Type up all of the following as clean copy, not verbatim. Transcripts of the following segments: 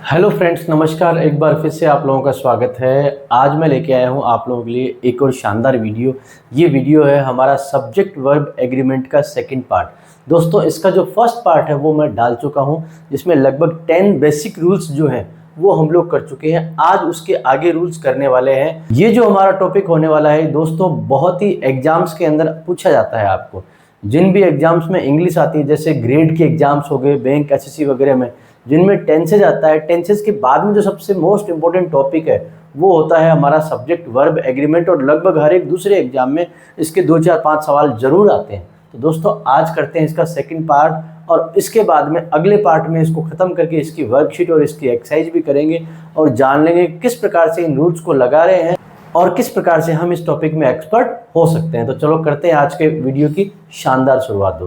Hello friends, नमस्कार। एक बार फिर से आप लोगों का स्वागत है। आज मैं लेके आया हूं आप लोगों के लिए एक और शानदार वीडियो। ये वीडियो है हमारा सब्जेक्ट वर्ब एग्रीमेंट का सेकंड पार्ट। दोस्तों, इसका जो फर्स्ट पार्ट है वो मैं डाल चुका हूं, जिसमें लगभग 10 बेसिक रूल्स जो हैं वो हम लोग कर चुके हैं। आज उसके आगे रूल्स करने वाले हैं। ये जो हमारा टॉपिक होने वाला है दोस्तों, बहुत ही एग्जाम्स के अंदर पूछा जाता है। आपको जिन भी एग्जाम्स में इंग्लिश आती है, जैसे ग्रेड के एग्जाम्स हो गए, बैंक, एसएससी वगैरह में, जिनमें टेंसेज आता है, टेंसेज के बाद में जो सबसे मोस्ट इंपॉर्टेंट टॉपिक है वो होता है हमारा सब्जेक्ट वर्ब एग्रीमेंट। और लगभग हर एक दूसरे एग्जाम में इसके 2 4 5 सवाल जरूर आते हैं। तो दोस्तों, आज करते हैं इसका सेकंड पार्ट, और इसके बाद में अगले पार्ट में इसको खत्म करके इसकी वर्कशीट और इसकी एक्सरसाइज भी करेंगे और जान लेंगे किस प्रकार से इन रूल्स को लगा रहे हैं और किस प्रकार से हम इस टॉपिक में एक्सपर्ट हो सकते हैं। तो चलो करते हैं आज के वीडियो की शानदार शुरुआत।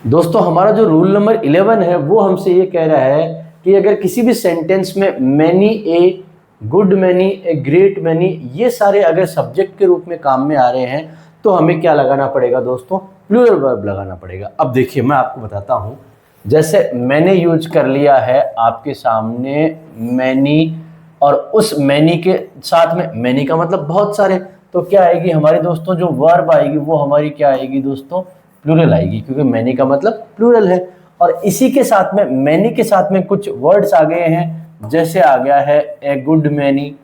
दोस्तों, हमारा जो रूल नंबर 11 है वो हमसे ये कह रहा है कि अगर किसी भी सेंटेंस में many, a good many, a great many, ये सारे अगर सब्जेक्ट के रूप में काम में आ रहे हैं तो हमें क्या लगाना पड़ेगा दोस्तों? प्लूरल वर्ब लगाना पड़ेगा। अब देखिए, मैं आपको बताता हूँ। जैसे मैंने यूज कर लिया है आपके सामने मैनी, और उस मैनी के साथ में, मैनी का मतलब बहुत सारे, तो क्या आएगी हमारे दोस्तों? जो वर्ब आएगी वो हमारी क्या आएगी दोस्तों? प्लूरल आएगी, क्योंकि मैनी का मतलब प्लूरल है। और इसी के साथ में, मैनी के साथ में कुछ वर्ड्स आ गए हैं, जैसे आ गया है ए गुड मैनी,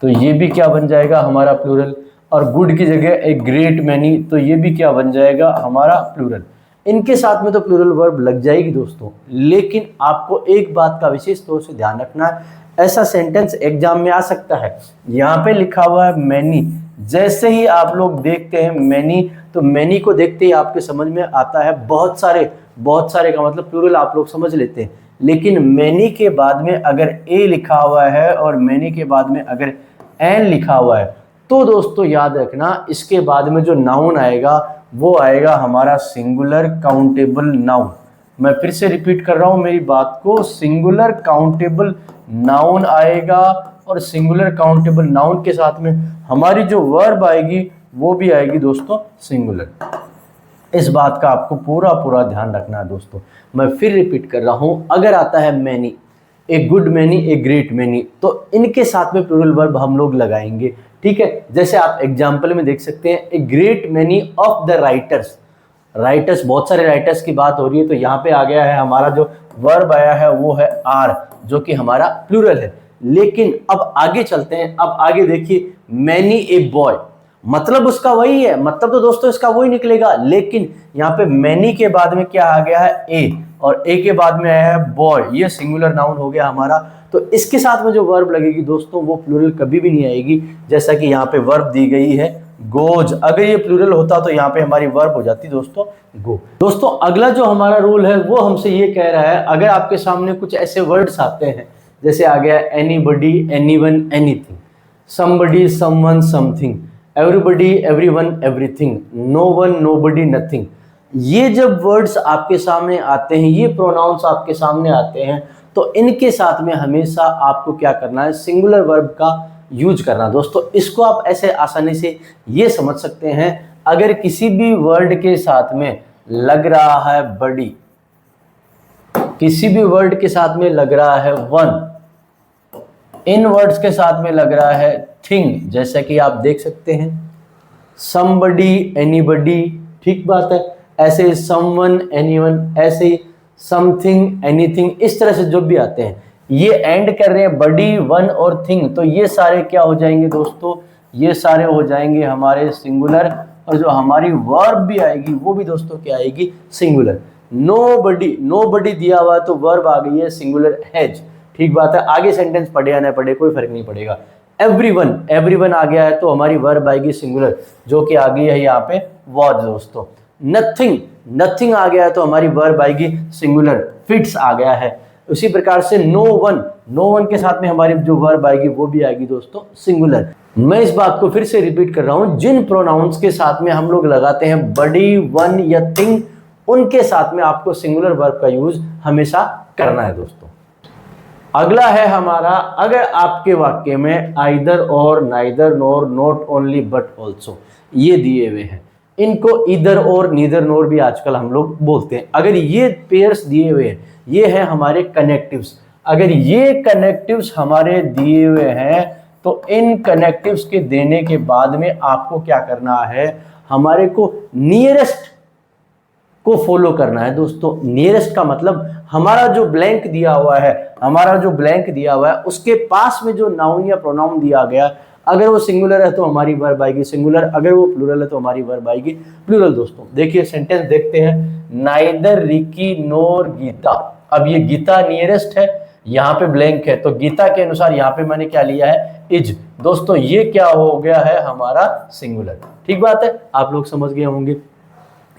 तो ये भी क्या बन जाएगा? हमारा प्लूरल। और गुड की जगह ए ग्रेट मैनी, तो ये भी क्या बन जाएगा? हमारा प्लूरल। इनके साथ में तो प्लूरल वर्ब लग जाएगी दोस्तों, लेकिन आपको एक बात का विशेष तौर से ध्यान रखना है। ऐसा सेंटेंस एग्जाम में आ सकता है, यहाँ पे लिखा हुआ है मैनी, जैसे ही आप लोग देखते हैं मैनी, तो मैनी को देखते ही आपके समझ में आता है बहुत सारे। बहुत सारे का मतलब प्लूरल आप लोग समझ लेते हैं, लेकिन मैनी के बाद में अगर ए लिखा हुआ है और मैनी के बाद में अगर एन लिखा हुआ है, तो दोस्तों याद रखना, इसके बाद में जो नाउन आएगा वो आएगा हमारा सिंगुलर काउंटेबल नाउन। मैं फिर से रिपीट कर रहा हूं मेरी बात को, सिंगुलर काउंटेबल नाउन आएगा, और सिंगुलर काउंटेबल नाउन के साथ में हमारी जो वर्ब आएगी वो भी आएगी दोस्तों सिंगुलर। इस बात का आपको पूरा ध्यान रखना है दोस्तों। मैं फिर रिपीट कर रहा हूं, अगर आता है many, a good many, a great many, तो इनके साथ में प्लूरल वर्ब हम लोग लगाएंगे। ठीक है, जैसे आप एग्जाम्पल में देख सकते हैं, a great many of the writers. Writers, बहुत सारे राइटर्स की बात हो रही है, तो यहाँ पे आ गया है हमारा जो वर्ब आया है वो है आर, जो कि हमारा प्लूरल है। लेकिन अब आगे चलते हैं। अब आगे देखिए, मैनी ए बॉय, मतलब उसका वही है, मतलब तो दोस्तों इसका वही निकलेगा, लेकिन यहाँ पे मैनी के बाद में क्या आ गया है? ए, और ए के बाद में आया है बॉय, ये सिंगुलर नाउन हो गया हमारा। तो इसके साथ में जो वर्ब लगेगी दोस्तों वो प्लूरल कभी भी नहीं आएगी। जैसा कि यहाँ पे वर्ब दी गई है गोज, अगर ये प्लूरल होता तो यहाँ पे हमारी वर्ब हो जाती दोस्तों गो। दोस्तों, अगला जो हमारा रूल है वो हमसे ये कह रहा है, अगर आपके सामने कुछ ऐसे वर्ड्स आते हैं, जैसे आ गया anybody, anyone, anything, somebody, someone, something, everybody, everyone, everything, no one, nobody, nothing, ये जब वर्ड्स आपके सामने आते हैं, ये प्रोनाउंस आपके सामने आते हैं, तो इनके साथ में हमेशा आपको क्या करना है? सिंगुलर वर्ब का यूज करना। दोस्तों, इसको आप ऐसे आसानी से ये समझ सकते हैं, अगर किसी भी वर्ड के साथ में लग रहा है बड़ी, किसी भी वर्ड के साथ में लग रहा है वन, इन वर्ड्स के साथ में लग रहा है थिंग, जैसा कि आप देख सकते हैं, समबडी, एनीबडी, ठीक बात है, ऐसे समवन, एनीवन, ऐसे समथिंग, एनीथिंग, इस तरह से जो भी आते हैं ये एंड कर रहे हैं बडी, वन और थिंग, तो ये सारे क्या हो जाएंगे दोस्तों? ये सारे हो जाएंगे हमारे सिंगुलर, और जो हमारी वर्ब भी आएगी वो भी दोस्तों क्या आएगी? सिंगुलर। नोबडी, नोबडी दिया हुआ तो वर्ब आ गई है सिंगुलर हैज, ठीक बात है। आगे सेंटेंस पढ़े या ना पढ़े कोई फर्क नहीं पड़ेगा। एवरीवन, एवरीवन आ गया है तो हमारी वर्ब आएगी सिंगुलर, जो कि आ गई है यहाँ पे वॉज दोस्तों। नथिंग, नथिंग आ गया है तो हमारी वर्ब आएगी सिंगुलर, फिट्स आ गया है। उसी प्रकार से नो वन, नो वन के साथ में हमारी जो वर्ब आएगी वो भी आएगी दोस्तों सिंगुलर। मैं इस बात को फिर से रिपीट कर रहा हूं, जिन प्रोनाउंस के साथ में हम लोग लगाते हैं बड़ी, वन या थिंग, उनके साथ में आपको सिंगुलर वर्ब का यूज हमेशा करना है दोस्तों। अगला है हमारा, अगर आपके वाक्य में आइदर और, neither, NOR, not only but also, ये दिए हुए हैं, इनको इधर और, नीदर, नोर भी आजकल हम लोग बोलते हैं। अगर ये पेयर्स दिए हुए हैं, ये है हमारे कनेक्टिव्स। अगर ये कनेक्टिव्स हमारे दिए हुए हैं तो इन कनेक्टिव्स के देने के बाद में आपको क्या करना है, हमारे को नियरेस्ट को फॉलो करना है। दोस्तों नियरेस्ट का मतलब हमारा जो ब्लैंक दिया हुआ है, हमारा जो ब्लैंक दिया हुआ है उसके पास में जो नाउन या प्रोनाउन दिया गया, अगर वो सिंगुलर है तो हमारी वर्ब आएगी सिंगुलर, अगर वो प्लूरल है तो हमारी वर्ब आएगी प्लूरल। दोस्तों देखिए सेंटेंस देखते हैं, नाइदर रिकी नोर गीता। अब ये गीता नियरेस्ट है, यहाँ पे ब्लैंक है, तो गीता के अनुसार यहाँ पे मैंने क्या लिया है, इज। दोस्तों ये क्या हो गया है, हमारा सिंगुलर। ठीक बात है, आप लोग समझ गए होंगे।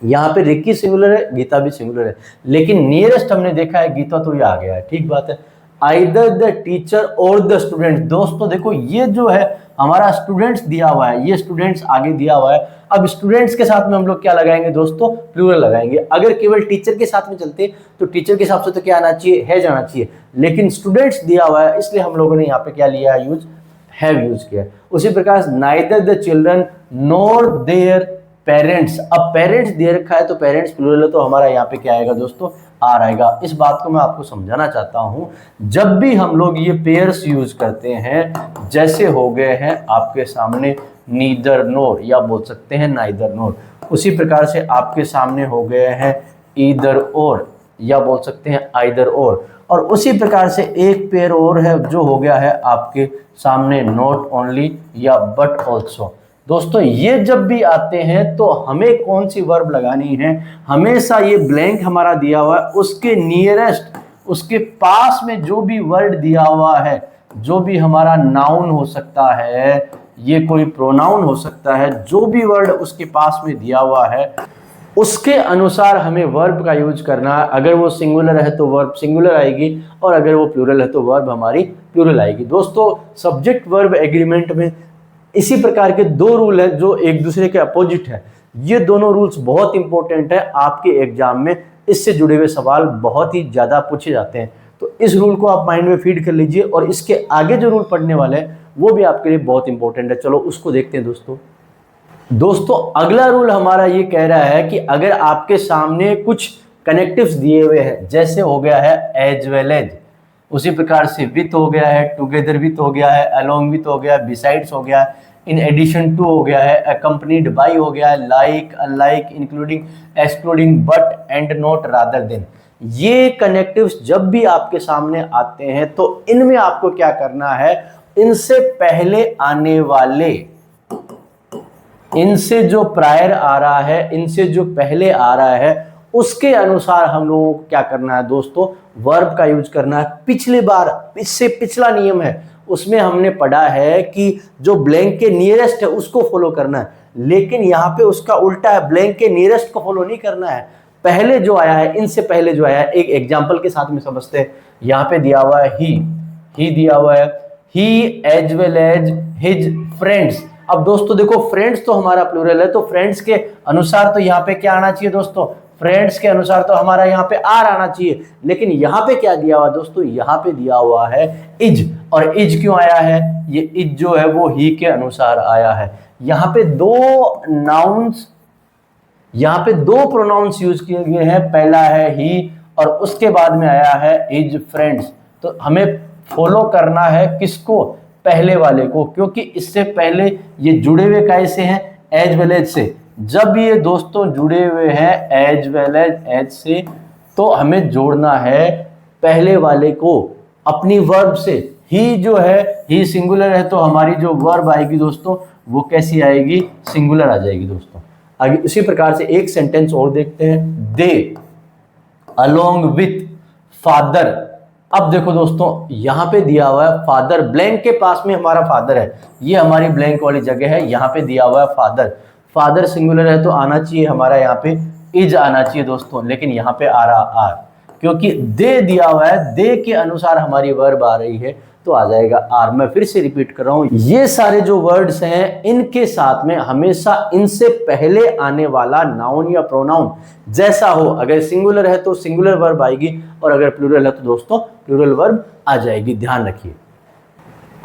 यहाँ पे रिकी सिंगुलर है, गीता भी सिंगुलर है, लेकिन नियरेस्ट हमने देखा है गीता, तो ये आ गया है। ठीक बात है। आइदर द टीचर और द स्टूडेंट। दोस्तों देखो ये जो है हमारा स्टूडेंट्स दिया हुआ है, ये स्टूडेंट्स आगे दिया हुआ है। अब स्टूडेंट्स के साथ में हम लोग क्या लगाएंगे दोस्तों, प्लूरल लगाएंगे। अगर केवल टीचर के साथ में चलते तो टीचर के हिसाब से तो क्या आना चाहिए, है जाना चाहिए, लेकिन स्टूडेंट्स दिया हुआ है इसलिए हम लोगों ने यहाँ पे क्या लिया है, यूज, हैव यूज किया। उसी प्रकार neither the children nor their parents. अब पेरेंट्स दे रखा है तो पेरेंट्स प्लूरल है, तो हमारा यहाँ पे क्या आएगा दोस्तों, आर आएगा। इस बात को मैं आपको समझाना चाहता हूं, जब भी हम लोग ये पेयर्स यूज करते हैं, जैसे हो गए हैं आपके सामने नीदर नोर, या बोल सकते हैं नाइदर नोर, उसी प्रकार से आपके सामने हो गए हैं ईदर और, या बोल सकते हैं आइदर और उसी प्रकार से एक पेयर और है जो हो गया है आपके सामने नॉट ओनली या बट ऑल्सो। दोस्तों ये जब भी आते हैं तो हमें कौन सी वर्ब लगानी है, हमेशा ये ब्लैंक हमारा दिया हुआ है उसके नियरेस्ट, उसके पास में जो भी वर्ड दिया हुआ है, जो भी हमारा नाउन हो सकता है, ये कोई प्रोनाउन हो सकता है, जो भी वर्ड उसके पास में दिया हुआ है उसके अनुसार हमें वर्ब का यूज करना है। अगर वो सिंगुलर है तो वर्ब सिंगुलर आएगी, और अगर वो प्लूरल है तो वर्ब हमारी प्लूरल आएगी। दोस्तों सब्जेक्ट वर्ब एग्रीमेंट में इसी प्रकार के दो रूल हैं जो एक दूसरे के अपोजिट है। ये दोनों रूल्स बहुत इंपॉर्टेंट है आपके एग्जाम में, इससे जुड़े हुए सवाल बहुत ही ज्यादा पूछे जाते हैं, तो इस रूल को आप माइंड में फीड कर लीजिए, और इसके आगे जो रूल पढ़ने वाले हैं वो भी आपके लिए बहुत इंपॉर्टेंट है। चलो उसको देखते हैं। दोस्तों अगला रूल हमारा ये कह रहा है कि अगर आपके सामने कुछ कनेक्टिव्स दिए हुए हैं, जैसे हो गया है एज वेल एज, उसी प्रकार से विथ हो गया है, टुगेदर विथ हो गया है, अलोंग विथ हो गया है, बिसाइड्स हो गया है, इन एडिशन टू हो गया है, अकम्पनीड बाय हो गया है, like, unlike, including, excluding, but and not, rather than. ये कनेक्टिव्स जब भी आपके सामने आते हैं तो इनमें आपको क्या करना है, इनसे पहले आने वाले, इनसे जो प्रायर आ रहा है, इनसे जो पहले आ रहा है, उसके अनुसार हम लोगों को क्या करना है दोस्तों, वर्ब का यूज करना है। पिछली बार, इससे पिछला नियम है उसमें हमने पढ़ा है कि जो ब्लैंक के नियरेस्ट है उसको फॉलो करना है, लेकिन यहाँ पे उसका उल्टा है, ब्लैंक के नियरेस्ट को फॉलो नहीं करना है, पहले जो आया है, इनसे पहले जो आया है। एक एग्जाम्पल के साथ में समझते हैं। यहाँ पे दिया हुआ है ही दिया हुआ है, he as well as his friends. अब दोस्तों देखो फ्रेंड्स तो हमारा प्लूरल है, तो फ्रेंड्स के अनुसार तो यहाँ पे क्या आना चाहिए दोस्तों, फ्रेंड्स के अनुसार तो हमारा यहाँ पे आर आना चाहिए, लेकिन यहाँ पे क्या दिया हुआ दोस्तों, यहाँ पे दिया हुआ है इज। और इज क्यों आया है, ये इज जो है वो ही के अनुसार आया है। यहाँ पे दो नाउन्स, यहाँ पे दो प्रोनाउंस यूज किए गए हैं, पहला है ही और उसके बाद में आया है इज फ्रेंड्स। तो हमें फॉलो करना है किसको, पहले वाले को, क्योंकि इससे पहले ये जुड़े हुए कैसे हैं, एज वेल एज से। जब ये दोस्तों जुड़े हुए हैं एज वेल एज से, तो हमें जोड़ना है पहले वाले को अपनी वर्ब से। ही जो है, ही सिंगुलर है, तो हमारी जो वर्ब आएगी दोस्तों वो कैसी आएगी, सिंगुलर आ जाएगी दोस्तों। आगे इसी प्रकार से एक सेंटेंस और देखते हैं, दे अलोंग विथ फादर। अब देखो दोस्तों यहाँ पे दिया हुआ है फादर, ब्लैंक के पास में हमारा फादर है, ये हमारी ब्लैंक वाली जगह है, यहाँ पे दिया हुआ है फादर। फादर सिंगुलर है तो आना चाहिए हमारा यहाँ पे इज आना चाहिए दोस्तों, लेकिन यहाँ पे आ रहा आर, क्योंकि दे दिया हुआ है, दे के अनुसार हमारी वर्ब आ रही है तो आ जाएगा आर। मैं फिर से रिपीट कर रहा हूं, ये सारे जो वर्ड्स हैं इनके साथ में हमेशा इनसे पहले आने वाला नाउन या प्रोनाउन जैसा हो, अगर सिंगुलर है तो सिंगुलर वर्ब आएगी, और अगर प्लूरल है तो दोस्तों प्लूरल वर्ब आ जाएगी, ध्यान रखिए।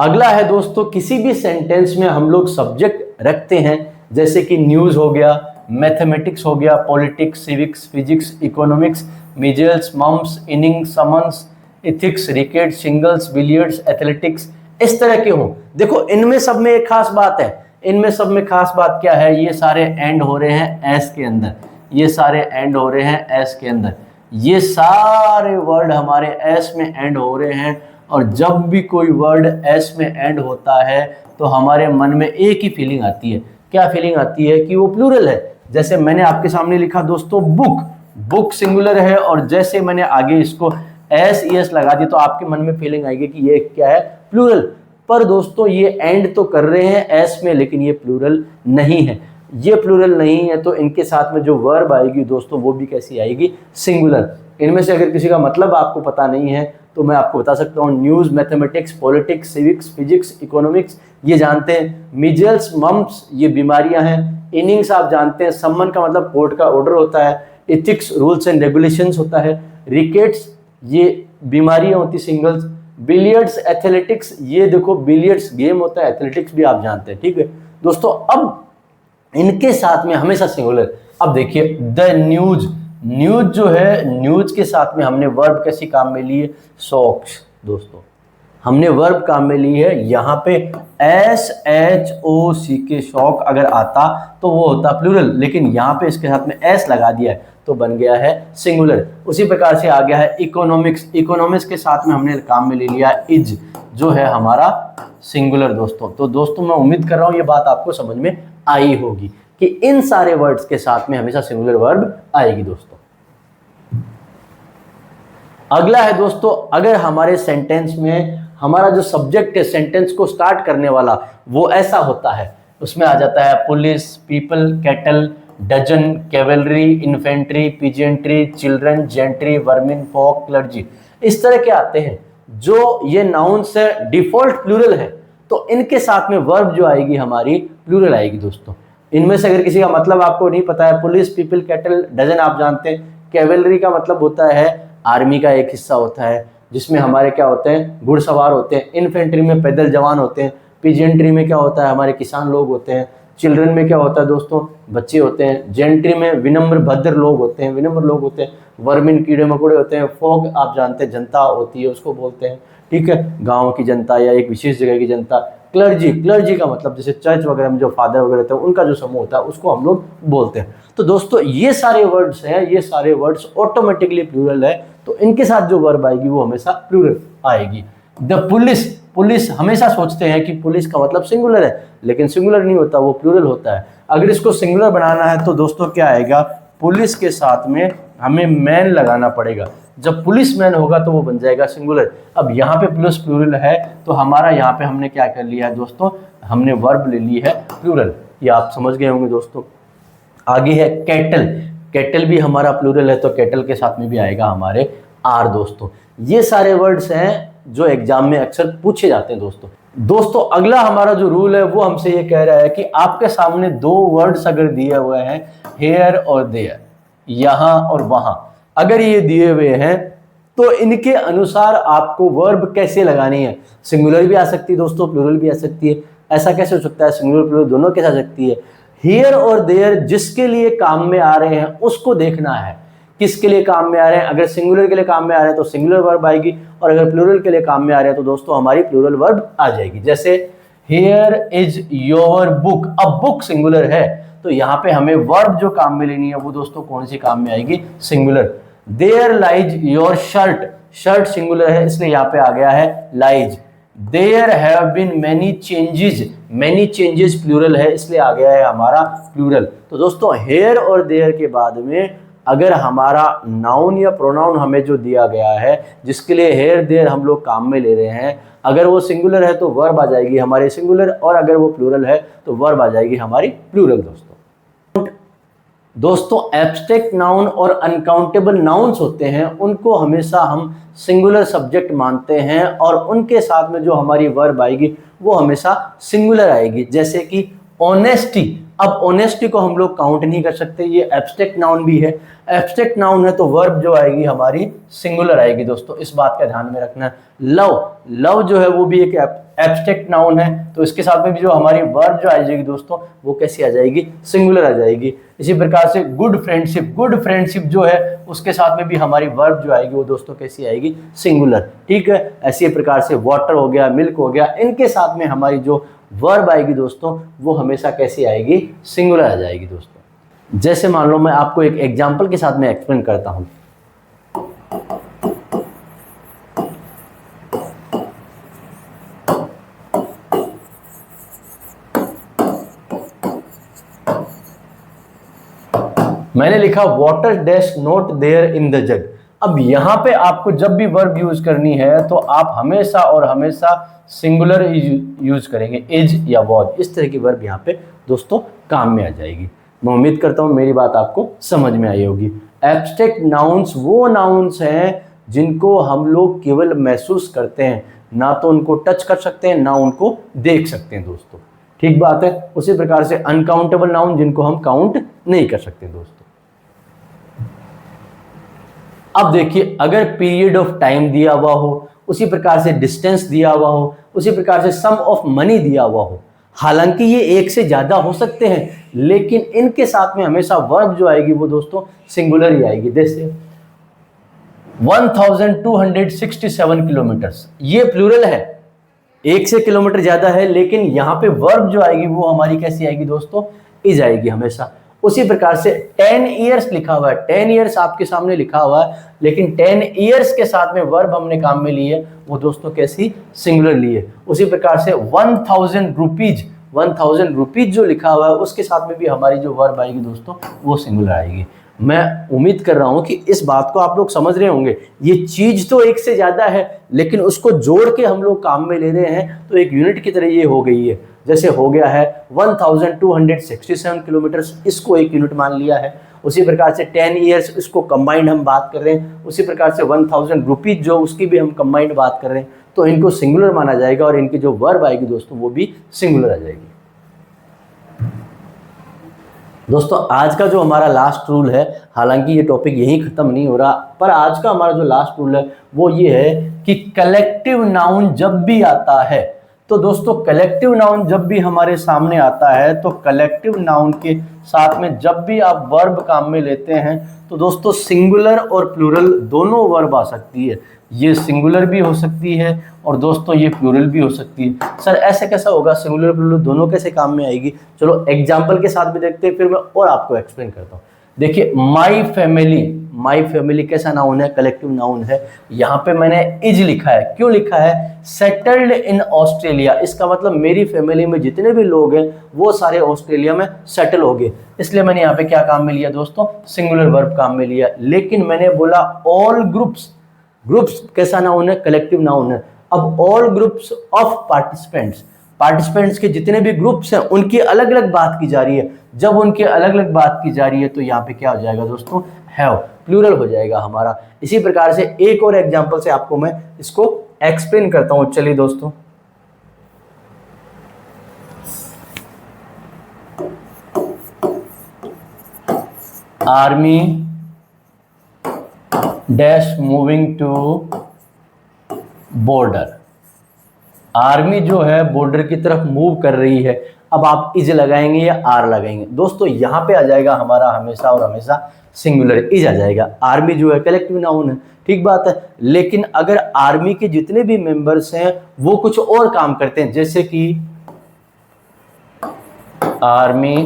अगला है दोस्तों, किसी भी सेंटेंस में हम लोग सब्जेक्ट रखते हैं, जैसे कि न्यूज हो गया, मैथमेटिक्स हो गया, politics, civics, physics, economics, measles, mumps, inning, summons, ethics, rickets, singles, billiards, athletics, इस तरह के हों। देखो इनमें सब में एक खास बात है, इनमें सब में खास बात क्या है, ये सारे एंड हो रहे हैं एस के अंदर, ये सारे एंड हो रहे हैं एस के अंदर, ये सारे वर्ड हमारे एस में एंड हो रहे हैं। और जब भी कोई वर्ड एस में एंड होता है तो हमारे मन में एक ही फीलिंग आती है, क्या फीलिंग आती है कि वो प्लूरल है। जैसे मैंने आपके सामने लिखा दोस्तों बुक, बुक सिंगुलर है, और जैसे मैंने आगे इसको एस ईएस लगा दिया तो आपके मन में फीलिंग आएगी कि ये क्या है, प्लूरल। पर दोस्तों ये एंड तो कर रहे हैं एस में, लेकिन ये प्लूरल नहीं है, ये प्लूरल नहीं है। तो इनके साथ में जो वर्ब आएगी दोस्तों वो भी कैसी आएगी, सिंगुलर। इनमें से अगर किसी का मतलब आपको पता नहीं है तो मैं आपको बता सकता हूँ, news, mathematics, politics, civics, physics, economics ये जानते हैं, मिजल्स, मम्प्स ये बीमारियां हैं, इनिंग्स आप जानते हैं, सम्मन का मतलब कोर्ट का ऑर्डर होता है, इथिक्स रूल्स एंड रेगुलेशंस होता है, रिकेट्स ये बीमारियां होती सिंगल्स, बिलियर्ड्स, एथलेटिक्स ये देखो बिलियर्ड्स गेम होता है, एथलेटिक्स भी आप जानते हैं, ठीक है दोस्तों। अब इनके साथ में हमेशा सिंगुलर। अब देखिए द न्यूज, न्यूज जो है, न्यूज के साथ में हमने वर्ब कैसी काम में ली है, सॉक्स दोस्तों, हमने वर्ब काम में ली है। यहाँ पे SHOCK शॉक अगर आता तो वो होता प्लूरल, लेकिन यहाँ पे इसके साथ में एस लगा दिया है तो बन गया है सिंगुलर। उसी प्रकार से आ गया है इकोनॉमिक्स, इकोनॉमिक्स के साथ में हमने काम में ले लिया इज, जो है हमारा सिंगुलर दोस्तों। तो दोस्तों मैं उम्मीद कर रहा हूँ ये बात आपको समझ में आई होगी कि इन सारे वर्ड्स के साथ में हमेशा सिंगुलर वर्ब आएगी दोस्तों। अगला है दोस्तों, अगर हमारे सेंटेंस में हमारा जो सब्जेक्ट है सेंटेंस को स्टार्ट करने वाला वो ऐसा होता है, उसमें आ जाता है police, people, cattle, dozen, cavalry, infantry, peasantry, children, gentry, vermin, folk, clergy, इस तरह के आते हैं। जो ये नाउन्स है डिफॉल्ट प्लूरल है, तो इनके साथ में वर्ब जो आएगी हमारी प्लूरल आएगी दोस्तों। इनमें से अगर किसी का मतलब आपको नहीं पता है, पुलिस, पीपल, कैटल, डजन आप जानते हैं, कैवलरी का मतलब होता है आर्मी का एक हिस्सा होता है जिसमें हमारे क्या होते हैं, घुड़सवार होते हैं, इन्फेंट्री में पैदल जवान होते हैं, पीजेंट्री में क्या होता है, हमारे किसान लोग होते हैं, चिल्ड्रन में क्या होता है दोस्तों, बच्चे होते हैं, जेंट्री में विनम्र भद्र लोग होते हैं, विनम्र लोग होते हैं, वर्मिन कीड़े मकोड़े होते हैं, फॉग आप जानते हैं जनता होती है उसको बोलते हैं, ठीक है, गाँव की जनता या एक विशेष जगह की जनता। क्लर्जी, क्लर्जी का मतलब जैसे चर्च वगैरह में जो फादर वगैरह होते हैं उनका जो समूह होता है उसको हम लोग बोलते हैं। तो दोस्तों ये सारे वर्ड्स हैं, ये सारे वर्ड्स ऑटोमेटिकली प्लूरल है, तो इनके साथ जो वर्ब आएगी वो हमेशा प्लूरल आएगी। द पुलिस, पुलिस हमेशा सोचते हैं कि पुलिस का मतलब सिंगुलर है, लेकिन सिंगुलर नहीं होता, वो प्लूरल होता है। अगर इसको सिंगुलर बनाना है तो दोस्तों क्या आएगा, पुलिस के साथ में हमें मैन लगाना पड़ेगा। जब पुलिस मैन होगा तो वो बन जाएगा सिंगुलर। अब यहाँ पे प्लस प्लूरल है तो हमारा यहाँ पे हमने क्या कर लिया है दोस्तों, हमने वर्ब ले ली है प्लूरल, ये आप समझ गए होंगे दोस्तों। आगे है कैटल, कैटल भी हमारा प्लूरल है तो कैटल के साथ में भी आएगा हमारे आर दोस्तों। ये सारे वर्ड्स हैं जो एग्जाम में अक्सर पूछे जाते हैं दोस्तों। दोस्तों अगला हमारा जो रूल है वो हमसे ये कह रहा है कि आपके सामने दो वर्ड्स अगर दिए हुए हैं, हेयर और देयर, यहाँ और वहां, अगर ये दिए हुए हैं तो इनके अनुसार आपको वर्ब कैसे लगानी है। सिंगुलर भी आ सकती है दोस्तों, प्लूरल भी आ सकती है। ऐसा कैसे हो सकता है, सिंगुलर प्लूरल दोनों के साथ सकती है। हियर और देयर जिसके लिए काम में आ रहे हैं उसको देखना है, किसके लिए काम में आ रहे हैं। अगर सिंगुलर के लिए काम में आ रहे हैं तो सिंगुलर वर्ब आएगी, और अगर प्लूरल के लिए काम में आ रहे हैं तो दोस्तों हमारी प्लूरल वर्ब आ जाएगी। जैसे हियर इज योर बुक, अब बुक सिंगुलर है तो यहाँ पे हमें वर्ब जो काम में लेनी है वो दोस्तों कौन सी काम में आएगी, singular. There lies your shirt, shirt singular है इसलिए यहाँ पे आ गया है lies. There have been many changes, many changes plural है इसलिए आ गया है हमारा प्लूरल। तो दोस्तों हेयर और देयर के बाद में अगर हमारा नाउन या प्रोनाउन हमें जो दिया गया है जिसके लिए हेयर देयर हम लोग काम में ले रहे हैं, अगर वो सिंगुलर है तो वर्ब आ जाएगी हमारी सिंगुलर, और अगर वो प्लूरल है तो वर्ब आ जाएगी हमारी प्लूरल दोस्तों। एब्स्ट्रैक्ट नाउन और अनकाउंटेबल नाउन्स होते हैं उनको हमेशा हम सिंगुलर सब्जेक्ट मानते हैं, और उनके साथ में जो हमारी वर्ब आएगी वो हमेशा सिंगुलर आएगी। जैसे कि ऑनेस्टी, अब ऑनेस्टी को हम लोग काउंट नहीं कर सकते, ये एब्स्ट्रैक्ट नाउन भी है, एब्स्ट्रैक्ट नाउन है तो वर्ब जो आएगी हमारी सिंगुलर आएगी दोस्तों, इस बात का ध्यान में रखना है। लव, लव जो है वो भी एक एब्स्ट्रैक्ट नाउन है तो इसके साथ में भी जो हमारी वर्ब जो आ जाएगी दोस्तों वो कैसी आ जाएगी, सिंगुलर आ जाएगी। इसी प्रकार से गुड फ्रेंडशिप जो है उसके साथ में भी हमारी वर्ब जो आएगी वो दोस्तों कैसी आएगी, सिंगुलर। ठीक है, ऐसी प्रकार से वाटर हो गया, मिल्क हो गया, इनके साथ में हमारी जो वर्ब आएगी दोस्तों वो हमेशा कैसी आएगी, सिंगुलर आ जाएगी दोस्तों। जैसे मान लो मैं आपको एक एग्जांपल के साथ में एक्सप्लेन करता हूं। मैंने लिखा water dash not there in the jug. अब यहां पे आपको जब भी वर्ब यूज करनी है तो आप हमेशा और हमेशा सिंगुलर यूज करेंगे, इज या वॉज, इस तरह की वर्ब यहाँ पे दोस्तों काम में आ जाएगी। मैं उम्मीद करता हूं मेरी बात आपको समझ में आई होगी। एब्स्ट्रैक्ट नाउन्स वो नाउन्स हैं जिनको हम लोग केवल महसूस करते हैं, ना तो उनको टच कर सकते हैं ना उनको देख सकते हैं दोस्तों। ठीक बात है। उसी प्रकार से अनकाउंटेबल नाउन जिनको हम काउंट नहीं कर सकते दोस्तों। अब देखिए, अगर पीरियड ऑफ टाइम दिया हुआ हो, उसी प्रकार से डिस्टेंस दिया हुआ हो, उसी प्रकार से सम ऑफ मनी दिया हुआ हो, हालांकि ये एक से ज्यादा हो सकते हैं लेकिन इनके साथ में हमेशा वर्ब जो आएगी वो दोस्तों सिंगुलर ही आएगी। जैसे 1267 किलोमीटर्स, ये प्लूरल है, एक से किलोमीटर ज्यादा है, लेकिन यहाँ पे वर्ब जो आएगी वो हमारी कैसी आएगी दोस्तों, इज आएगी हमेशा। उसी प्रकार से 10 ईयर्स लिखा हुआ है, 10 ईयर्स आपके सामने लिखा हुआ है, लेकिन 10 ईयर्स के साथ में वर्ब हमने काम में ली है वो दोस्तों कैसी, सिंगुलर ली है। उसी प्रकार से 1000 रुपीज जो लिखा हुआ है उसके साथ में भी हमारी जो वर्ब आएगी दोस्तों वो सिंगुलर आएगी। मैं उम्मीद कर रहा हूं कि इस बात को आप लोग समझ रहे होंगे। ये चीज तो एक से ज्यादा है लेकिन उसको जोड़ के हम लोग काम में ले रहे हैं तो एक यूनिट की तरह ये हो गई है। जैसे हो गया है 1267 किलोमीटर्स, इसको एक यूनिट मान लिया है। उसी प्रकार से 10 ईयर्स, इसको कंबाइंड हम बात कर रहे हैं। उसी प्रकार से 1000 रुपीज जो, उसकी भी हम कंबाइंड बात कर रहे हैं, तो इनको सिंगुलर माना जाएगा और इनकी जो वर्ब आएगी दोस्तों वो भी सिंगुलर आ जाएगी। दोस्तों आज का जो हमारा लास्ट रूल है, हालांकि ये टॉपिक यहीं खत्म नहीं हो रहा, पर आज का हमारा जो लास्ट रूल है वो ये है कि कलेक्टिव नाउन जब भी आता है, तो दोस्तों कलेक्टिव नाउन जब भी हमारे सामने आता है तो कलेक्टिव नाउन के साथ में जब भी आप वर्ब काम में लेते हैं तो दोस्तों सिंगुलर और प्लूरल दोनों वर्ब आ सकती है। ये सिंगुलर भी हो सकती है और दोस्तों ये प्लूरल भी हो सकती है। सर ऐसे कैसा होगा, सिंगुलर प्लूरल दोनों कैसे काम में आएगी? चलो एग्जाम्पल के साथ भी देखते हैं, फिर मैं और आपको एक्सप्लेन करता हूँ। देखिए माई फैमिली कैसा नाउन है, कलेक्टिव नाउन है। यहाँ पे मैंने इज लिखा है, क्यों लिखा है? सेटल्ड इन ऑस्ट्रेलिया, इसका मतलब मेरी फैमिली में जितने भी लोग हैं वो सारे ऑस्ट्रेलिया में सेटल हो गए, इसलिए मैंने यहाँ पे क्या काम में लिया दोस्तों, सिंगुलर वर्ब काम में लिया। लेकिन मैंने बोला ऑल ग्रुप्स कैसा नाउन है, कलेक्टिव नाउन है। अब ऑल ग्रुप्स ऑफ पार्टिसिपेंट्स के जितने भी ग्रुप्स हैं उनकी अलग अलग बात की जा रही है। जब उनके अलग अलग बात की जा रही है तो यहाँ पे क्या हो जाएगा दोस्तों, हैव, प्लूरल हो जाएगा हमारा। इसी प्रकार से एक और एग्जांपल से आपको मैं इसको एक्सप्लेन करता हूं। चलिए दोस्तों, army dash moving to border, army जो है बॉर्डर की तरफ मूव कर रही है। अब आप इज लगाएंगे या आर लगाएंगे? दोस्तों यहां पे आ जाएगा हमारा हमेशा और हमेशा सिंगुलर, इज आ जाएगा। आर्मी जो है कलेक्टिव नाउन है, ठीक बात है, लेकिन अगर आर्मी के जितने भी मेंबर्स हैं वो कुछ और काम करते हैं, जैसे कि army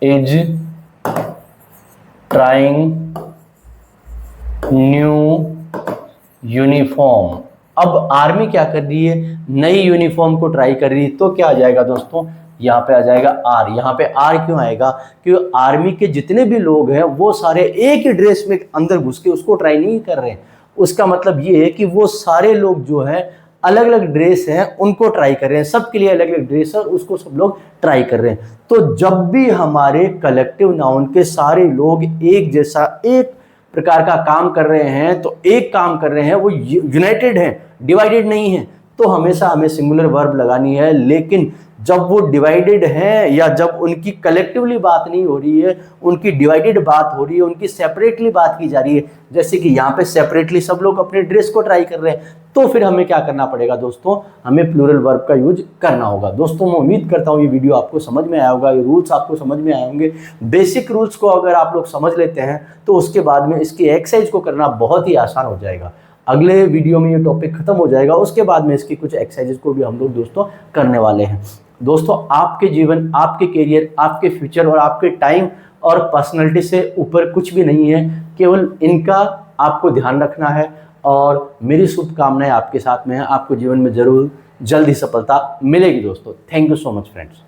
is trying new uniform. अब आर्मी क्या कर रही है, नई यूनिफॉर्म को ट्राई कर रही है, तो क्या आ जाएगा दोस्तों, यहाँ पे आ जाएगा आर। यहाँ पे आर क्यों आएगा? क्योंकि आर्मी के जितने भी लोग हैं वो सारे एक ही ड्रेस में अंदर घुस के उसको ट्राई नहीं कर रहे हैं। उसका मतलब ये है कि वो सारे लोग जो हैं अलग अलग ड्रेस हैं उनको ट्राई कर रहे हैं, सबके लिए अलग अलग ड्रेस है और उसको सब लोग ट्राई कर रहे हैं। तो जब भी हमारे कलेक्टिव नाउन के सारे लोग एक जैसा एक प्रकार का काम कर रहे हैं, तो एक काम कर रहे हैं, वो यूनाइटेड हैं, डिवाइडेड नहीं है, तो हमेशा हमें सिंगुलर वर्ब लगानी है। लेकिन जब वो डिवाइडेड हैं या जब उनकी कलेक्टिवली बात नहीं हो रही है, उनकी डिवाइडेड बात हो रही है, उनकी सेपरेटली बात की जा रही है, जैसे कि यहाँ पे सेपरेटली सब लोग अपने ड्रेस को ट्राई कर रहे हैं, तो फिर हमें क्या करना पड़ेगा दोस्तों, हमें प्लूरल वर्ब का यूज करना होगा। दोस्तों मैं उम्मीद करता हूँ ये वीडियो आपको समझ में आया होगा, ये रूल्स आपको समझ में आए होंगे। बेसिक रूल्स को अगर आप लोग समझ लेते हैं तो उसके बाद में इसकी एक्सरसाइज को करना बहुत ही आसान हो जाएगा। अगले वीडियो में ये टॉपिक खत्म हो जाएगा, उसके बाद में इसकी कुछ एक्सरसाइजेस को भी हम लोग दोस्तों करने वाले हैं। दोस्तों आपके जीवन, आपके करियर, आपके फ्यूचर और आपके टाइम और पर्सनैलिटी से ऊपर कुछ भी नहीं है, केवल इनका आपको ध्यान रखना है और मेरी शुभकामनाएं आपके साथ में है। आपको जीवन में जरूर जल्द ही सफलता मिलेगी दोस्तों। Thank you so much friends.